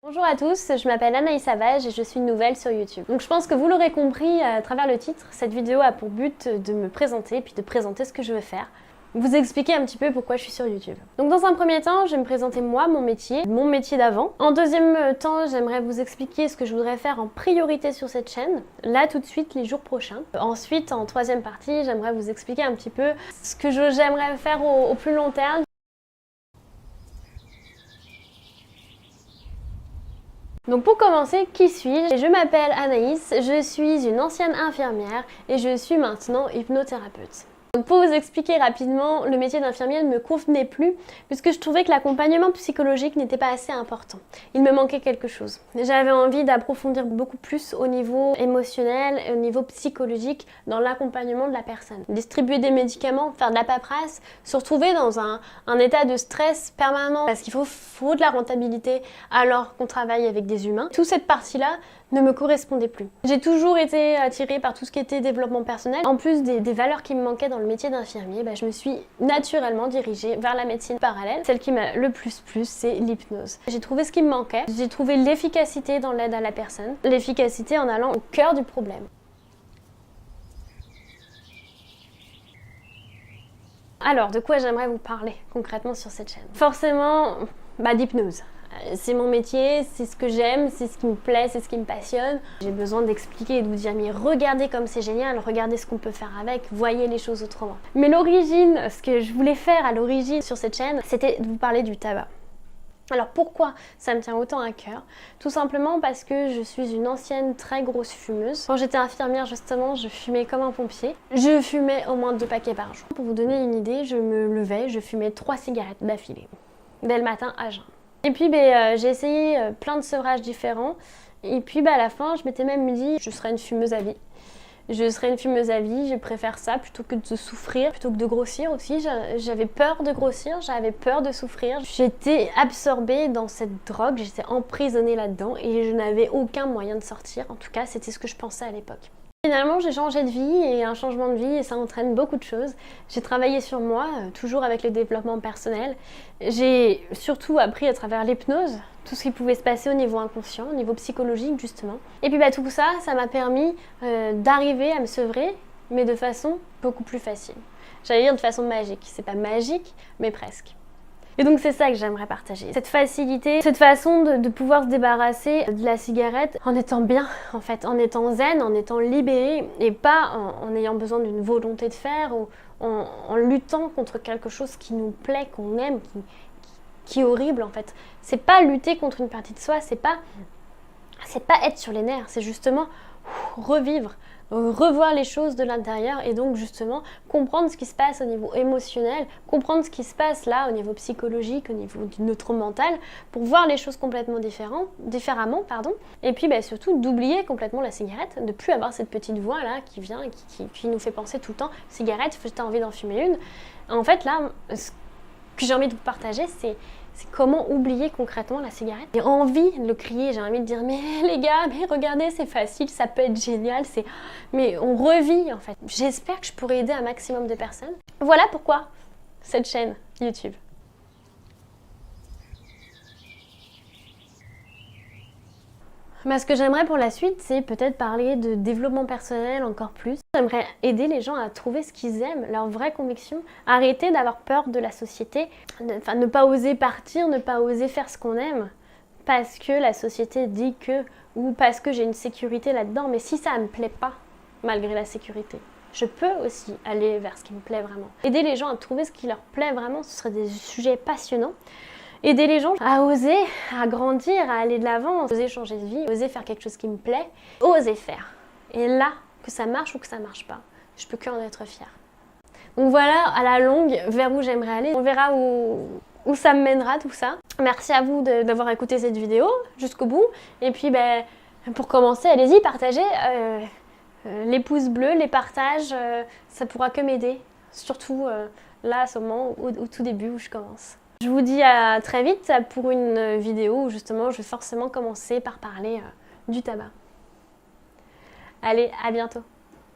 Bonjour à tous, je m'appelle Anaïs Savage et je suis nouvelle sur YouTube. Donc je pense que vous l'aurez compris à travers le titre, cette vidéo a pour but de me présenter puis de présenter ce que je veux faire. Vous expliquer un petit peu pourquoi je suis sur YouTube. Donc dans un premier temps, je vais me présenter moi, mon métier d'avant. En deuxième temps, j'aimerais vous expliquer ce que je voudrais faire en priorité sur cette chaîne, là tout de suite les jours prochains. Ensuite, en troisième partie, j'aimerais vous expliquer un petit peu ce que j'aimerais faire au plus long terme. Donc pour commencer, qui suis-je? Je m'appelle Anaïs, je suis une ancienne infirmière et je suis maintenant hypnothérapeute. Donc pour vous expliquer rapidement, le métier d'infirmière ne me convenait plus puisque je trouvais que l'accompagnement psychologique n'était pas assez important. Il me manquait quelque chose. J'avais envie d'approfondir beaucoup plus au niveau émotionnel et au niveau psychologique dans l'accompagnement de la personne. Distribuer des médicaments, faire de la paperasse, se retrouver dans un état de stress permanent parce qu'il faut de la rentabilité alors qu'on travaille avec des humains. Toute cette partie-là ne me correspondait plus. J'ai toujours été attirée par tout ce qui était développement personnel. En plus des valeurs qui me manquaient dans le métier d'infirmier, je me suis naturellement dirigée vers la médecine parallèle. Celle qui m'a le plus plu, c'est l'hypnose. J'ai trouvé ce qui me manquait. J'ai trouvé l'efficacité dans l'aide à la personne. L'efficacité en allant au cœur du problème. Alors, de quoi j'aimerais vous parler concrètement sur cette chaîne? Forcément, d'hypnose. C'est mon métier, c'est ce que j'aime, c'est ce qui me plaît, c'est ce qui me passionne. J'ai besoin d'expliquer et de vous dire mais regardez comme c'est génial, regardez ce qu'on peut faire avec, voyez les choses autrement. Mais l'origine, ce que je voulais faire à l'origine sur cette chaîne, c'était de vous parler du tabac. Alors pourquoi ça me tient autant à cœur? Tout simplement parce que je suis une ancienne très grosse fumeuse. Quand j'étais infirmière justement, je fumais comme un pompier. Je fumais au moins 2 paquets par jour. Pour vous donner une idée, je me levais, je fumais 3 cigarettes d'affilée, dès le matin à jeun. Et puis j'ai essayé plein de sevrages différents et puis à la fin je m'étais même dit je serai une fumeuse à vie. Je serai une fumeuse à vie, je préfère ça plutôt que de souffrir, plutôt que de grossir aussi. J'avais peur de grossir, j'avais peur de souffrir. J'étais absorbée dans cette drogue, j'étais emprisonnée là-dedans et je n'avais aucun moyen de sortir. En tout cas, c'était ce que je pensais à l'époque. Finalement, j'ai changé de vie et un changement de vie, et ça entraîne beaucoup de choses. J'ai travaillé sur moi, toujours avec le développement personnel. J'ai surtout appris à travers l'hypnose, tout ce qui pouvait se passer au niveau inconscient, au niveau psychologique justement. Et puis tout ça, ça m'a permis d'arriver à me sevrer, mais de façon beaucoup plus facile. J'allais dire de façon magique. C'est pas magique, mais presque. Et donc c'est ça que j'aimerais partager, cette facilité, cette façon de pouvoir se débarrasser de la cigarette en étant bien, en fait, en étant zen, en étant libéré et pas en ayant besoin d'une volonté de faire ou en luttant contre quelque chose qui nous plaît, qu'on aime, qui est horrible en fait. C'est pas lutter contre une partie de soi, c'est pas être sur les nerfs, c'est justement revivre, revoir les choses de l'intérieur et donc justement comprendre ce qui se passe au niveau émotionnel, comprendre ce qui se passe là au niveau psychologique, au niveau de notre mental pour voir les choses complètement différemment. Et puis surtout d'oublier complètement la cigarette, de plus avoir cette petite voix là qui vient et qui nous fait penser tout le temps cigarette, t'as envie d'en fumer une. En fait là, ce que j'ai envie de vous partager, c'est comment oublier concrètement la cigarette. J'ai envie de le crier, j'ai envie de dire mais les gars, mais regardez, c'est facile, ça peut être génial, mais on revit en fait. J'espère que je pourrai aider un maximum de personnes. Voilà pourquoi cette chaîne YouTube. Ce que j'aimerais pour la suite, c'est peut-être parler de développement personnel encore plus. J'aimerais aider les gens à trouver ce qu'ils aiment, leurs vraies convictions, arrêter d'avoir peur de la société, ne pas oser partir, ne pas oser faire ce qu'on aime, parce que la société dit que, ou parce que j'ai une sécurité là-dedans, mais si ça ne me plaît pas, malgré la sécurité, je peux aussi aller vers ce qui me plaît vraiment. Aider les gens à trouver ce qui leur plaît vraiment, ce serait des sujets passionnants. Aider les gens à oser, à grandir, à aller de l'avant, oser changer de vie, oser faire quelque chose qui me plaît, oser faire. Et là, que ça marche ou que ça marche pas, je peux qu'en être fière. Donc voilà, à la longue, vers où j'aimerais aller. On verra où ça me mènera tout ça. Merci à vous d'avoir écouté cette vidéo jusqu'au bout. Et puis pour commencer, allez-y, partagez. Les pouces bleus, les partages, ça pourra que m'aider. Surtout là, à ce moment, au tout début où je commence. Je vous dis à très vite pour une vidéo où justement je vais forcément commencer par parler du tabac. Allez, à bientôt!